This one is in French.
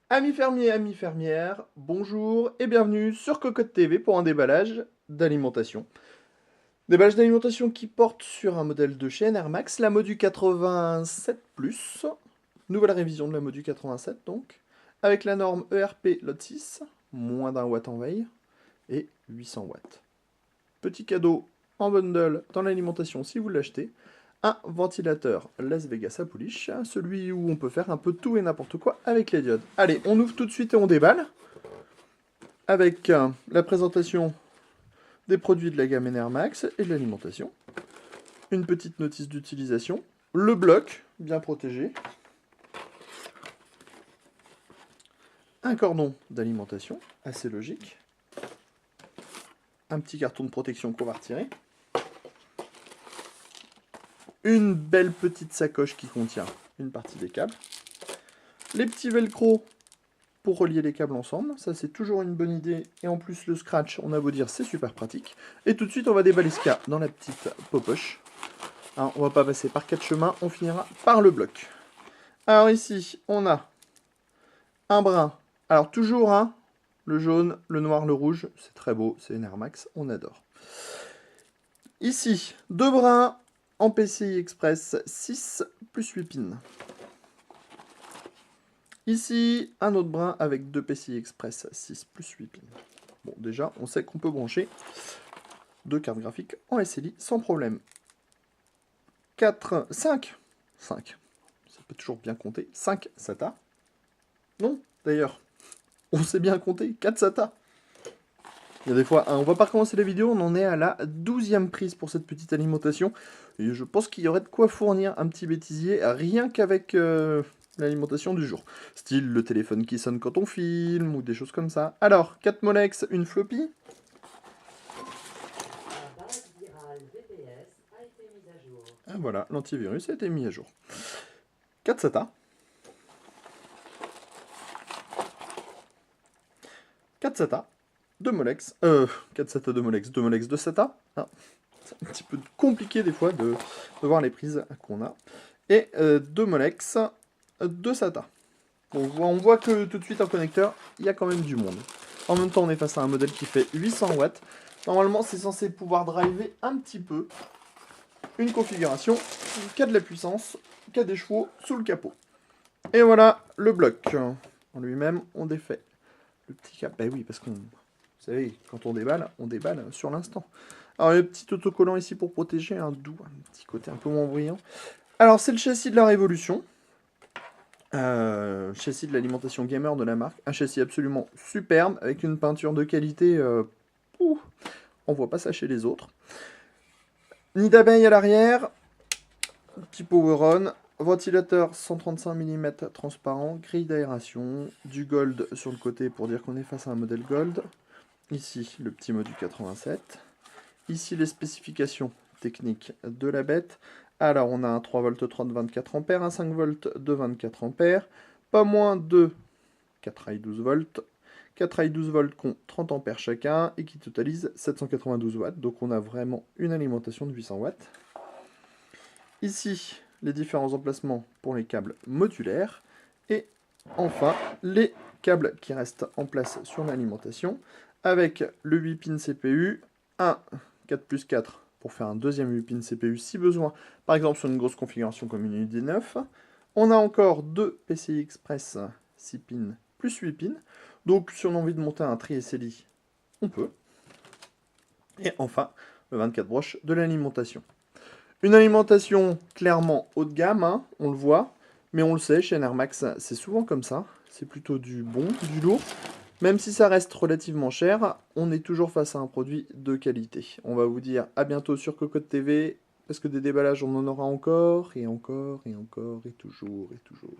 Amis fermiers, amis fermières, bonjour et bienvenue sur Cocotte TV pour un déballage d'alimentation. Déballage d'alimentation qui porte sur un modèle de chez Air Max, la Modu 87+, nouvelle révision de la Modu 87 donc, avec la norme ERP Lot 6, moins d'1 watt en veille, et 800 watts. Petit cadeau en bundle dans l'alimentation si vous l'achetez, un ventilateur Las Vegas à pouliche, celui où on peut faire un peu tout et n'importe quoi avec les diodes. Allez, on ouvre tout de suite et on déballe, avec la présentation des produits de la gamme Air Max et de l'alimentation, une petite notice d'utilisation, le bloc bien protégé, un cordon d'alimentation, assez logique, un petit carton de protection qu'on va retirer, une belle petite sacoche qui contient une partie des câbles, les petits velcro pour relier les câbles ensemble, ça c'est toujours une bonne idée, et en plus le scratch, on a beau dire, c'est super pratique. Et tout de suite on va déballer ce qu'il y a dans la petite poche. Hein, on va pas passer par 4 chemins, on finira par le bloc. Alors ici, on a un brin, alors toujours le jaune, le noir, le rouge, c'est très beau, c'est une Air Max, on adore. Ici, deux brins en PCI Express 6 plus 8 pins. Ici, un autre brin avec deux PCI Express 6 plus 8 pins. Bon, déjà, on sait qu'on peut brancher deux cartes graphiques en SLI sans problème. 5, ça peut toujours bien compter, 5 SATA. Non, d'ailleurs, on sait bien compter, 4 SATA. Il y a des fois, on va pas recommencer la vidéo, on en est à la 12e prise pour cette petite alimentation. Et je pense qu'il y aurait de quoi fournir un petit bêtisier, rien qu'avec l'alimentation du jour. Style le téléphone qui sonne quand on filme, ou des choses comme ça. Alors, 4 Molex, une floppy. Ah, voilà, l'antivirus a été mis à jour. 4 SATA. 4 SATA. 2 Molex. 4 SATA, 2 Molex, 2 Molex, 2 SATA. Ah, c'est un petit peu compliqué des fois de voir les prises qu'on a. Et 2 Molex, 2 SATA. Bon, on voit que tout de suite en connecteur, il y a quand même du monde. En même temps, on est face à un modèle qui fait 800 watts. Normalement, c'est censé pouvoir driver un petit peu une configuration qui a de la puissance, qui a des chevaux sous le capot. Et voilà le bloc. En lui-même, on défait le petit cap. Ben oui, parce qu'on, vous savez, quand on déballe sur l'instant. Alors, le petit autocollant ici pour protéger, un doux, un petit côté un peu moins bruyant. Alors, c'est le châssis de la Révolution. Châssis de l'alimentation gamer de la marque. Un châssis absolument superbe, avec une peinture de qualité. On voit pas ça chez les autres. Nid d'abeille à l'arrière. Petit power-on. Ventilateur 135 mm transparent. Grille d'aération. Du gold sur le côté pour dire qu'on est face à un modèle gold. Ici, le petit Modu 87. Ici, les spécifications techniques de la bête. Alors, on a un 3V 3 de 24 A, un 5V de 24 A, pas moins de 4 rails 12 volts, 4 rails 12 volts qui ont 30 ampères chacun et qui totalisent 792 watts. Donc, on a vraiment une alimentation de 800 watts. Ici, les différents emplacements pour les câbles modulaires. Et enfin, les câbles qui restent en place sur l'alimentation avec le 8 pin CPU, un 4+4 pour faire un deuxième 8 pin CPU si besoin, par exemple sur une grosse configuration comme une UD9. On a encore deux PCI Express 6 pins plus 8 pins. Donc si on a envie de monter un tri SLI, on peut. Et enfin, le 24 broches de l'alimentation. Une alimentation clairement haut de gamme, on le voit, mais on le sait, chez Air Max, c'est souvent comme ça. C'est plutôt du bon, du lourd. Même si ça reste relativement cher, on est toujours face à un produit de qualité. On va vous dire à bientôt sur Cocotte TV, parce que des déballages, on en aura encore, et encore, et encore, et toujours, et toujours.